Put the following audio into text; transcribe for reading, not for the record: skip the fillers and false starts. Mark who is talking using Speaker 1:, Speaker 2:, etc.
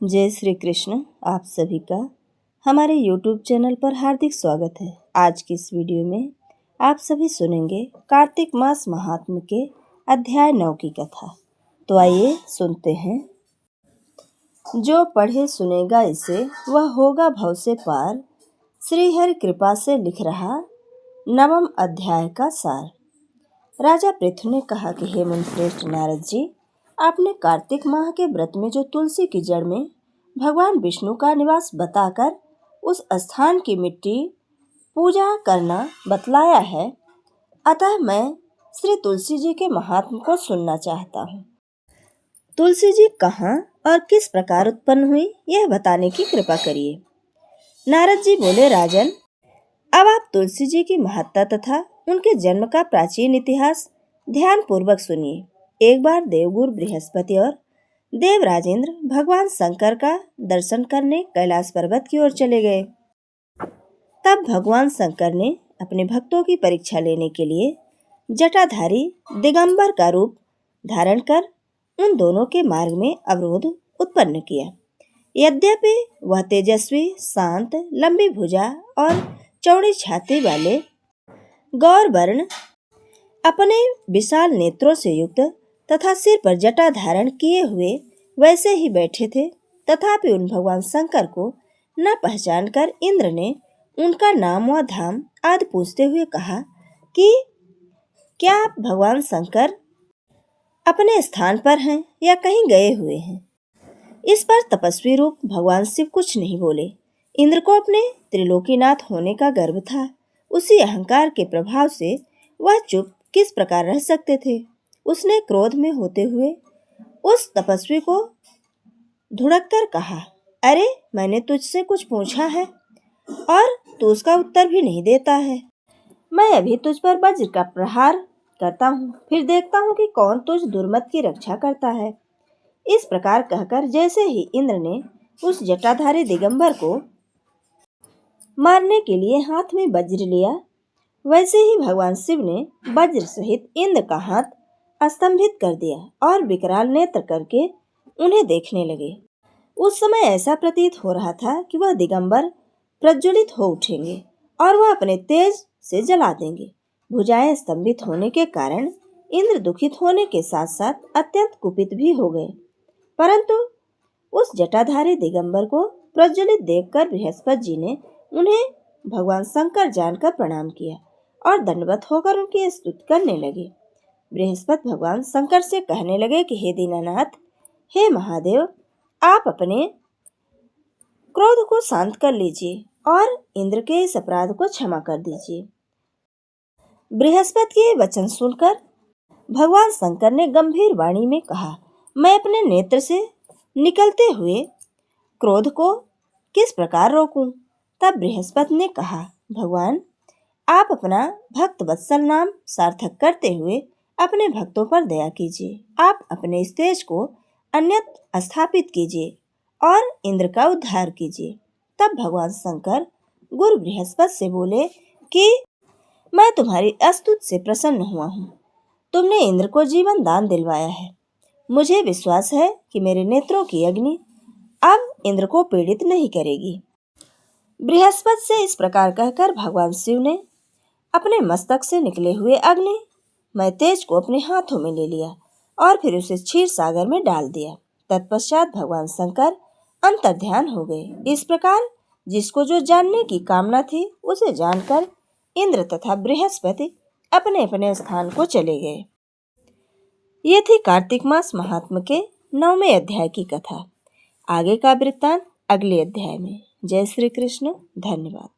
Speaker 1: जय श्री कृष्ण। आप सभी का हमारे YouTube चैनल पर हार्दिक स्वागत है। आज की इस वीडियो में आप सभी सुनेंगे कार्तिक मास महात्म्य के अध्याय 9 की कथा। तो आइए सुनते हैं। जो पढ़े सुनेगा इसे वह होगा भव से पार, श्री हरि कृपा से लिख रहा 9वां अध्याय का सार। राजा पृथु ने कहा कि हे मुनिश्रेष्ठ नारद जी, आपने कार्तिक माह के व्रत में जो तुलसी की जड़ में भगवान विष्णु का निवास बताकर उस स्थान की मिट्टी पूजा करना बतलाया है, अतः मैं श्री तुलसी जी के महात्म को सुनना चाहता हूँ। तुलसी जी कहाँ और किस प्रकार उत्पन्न हुई, यह बताने की कृपा करिए। नारद जी बोले, राजन, अब आप तुलसी जी की महत्ता तथा उनके जन्म का प्राचीन इतिहास ध्यान पूर्वक सुनिए। एक बार देवगुरु बृहस्पति और देवराजेंद्र भगवान शंकर का दर्शन करने कैलाश पर्वत की ओर चले गए। तब भगवान शंकर ने अपने भक्तों की परीक्षा लेने के लिए जटाधारी दिगंबर का रूप धारण कर उन दोनों के मार्ग में अवरोध उत्पन्न किया। यद्यपि वह तेजस्वी, शांत, लंबी भुजा और चौड़ी छाती वाले गौर वर्ण अपने विशाल नेत्रों से युक्त तथा सिर पर जटा धारण किए हुए वैसे ही बैठे थे। तथापि उन भगवान शंकर को न पहचानकर इंद्र ने उनका नाम व धाम आदि पूछते हुए कहा कि क्या आप भगवान शंकर अपने स्थान पर हैं या कहीं गए हुए हैं। इस पर तपस्वी रूप भगवान शिव कुछ नहीं बोले। इंद्र को अपने त्रिलोकीनाथ होने का गर्व था। उसी अहंकार के प्रभाव से वह चुप किस प्रकार रह सकते थे। उसने क्रोध में होते हुए उस तपस्वी को धुड़क कर कहा, अरे, मैंने तुझसे कुछ पूछा है और तू उसका उत्तर भी नहीं देता है। मैं अभी तुझ पर वज्र का प्रहार करता हूँ, फिर देखता हूँ कि कौन तुझ दुर्मत की रक्षा करता है। इस प्रकार कहकर जैसे ही इंद्र ने उस जटाधारी दिगंबर को मारने के लिए हाथ में वज्र लिया, वैसे ही भगवान शिव ने वज्र सहित इंद्र का हाथ स्तंभित कर दिया और विकराल नेत्र करके उन्हें देखने लगे। उस समय ऐसा प्रतीत हो रहा था कि वह दिगंबर प्रज्वलित हो उठेंगे और वह अपने तेज से जला देंगे। भुजाएं स्तंभित होने के कारण इंद्र दुखित होने के साथ साथ अत्यंत कुपित भी हो गए। परंतु उस जटाधारी दिगंबर को प्रज्वलित देखकर बृहस्पति जी ने उन्हें भगवान शंकर जानकर प्रणाम किया और दंडवत होकर उनकी स्तुति करने लगे। बृहस्पति भगवान शंकर से कहने लगे कि हे दीनानाथ, हे महादेव, आप अपने क्रोध को शांत कर लीजिए और इंद्र के इस अपराध को क्षमा कर दीजिए। बृहस्पति के वचन सुनकर भगवान शंकर ने गंभीर वाणी में कहा, मैं अपने नेत्र से निकलते हुए क्रोध को किस प्रकार रोकूं। तब बृहस्पति ने कहा, भगवान, आप अपना भक्त वत्सल नाम सार्थक करते हुए अपने भक्तों पर दया कीजिए। आप अपने इस तेज को अन्यत्र स्थापित कीजिए और इंद्र का उद्धार कीजिए। तब भगवान शंकर गुरु बृहस्पति से बोले कि मैं तुम्हारी स्तुति से प्रसन्न हुआ हूँ। तुमने इंद्र को जीवन दान दिलवाया है। मुझे विश्वास है कि मेरे नेत्रों की अग्नि अब इंद्र को पीड़ित नहीं करेगी। बृहस्पति से इस प्रकार कहकर भगवान शिव ने अपने मस्तक से निकले हुए अग्नि मैं तेज को अपने हाथों में ले लिया और फिर उसे क्षीर सागर में डाल दिया। तत्पश्चात भगवान शंकर अंतर्ध्यान हो गए। इस प्रकार जिसको जो जानने की कामना थी उसे जानकर इंद्र तथा बृहस्पति अपने अपने स्थान को चले गए। ये थी कार्तिक मास महात्म्य के 9वें अध्याय की कथा। आगे का वृत्तांत अगले अध्याय में। जय श्री कृष्ण। धन्यवाद।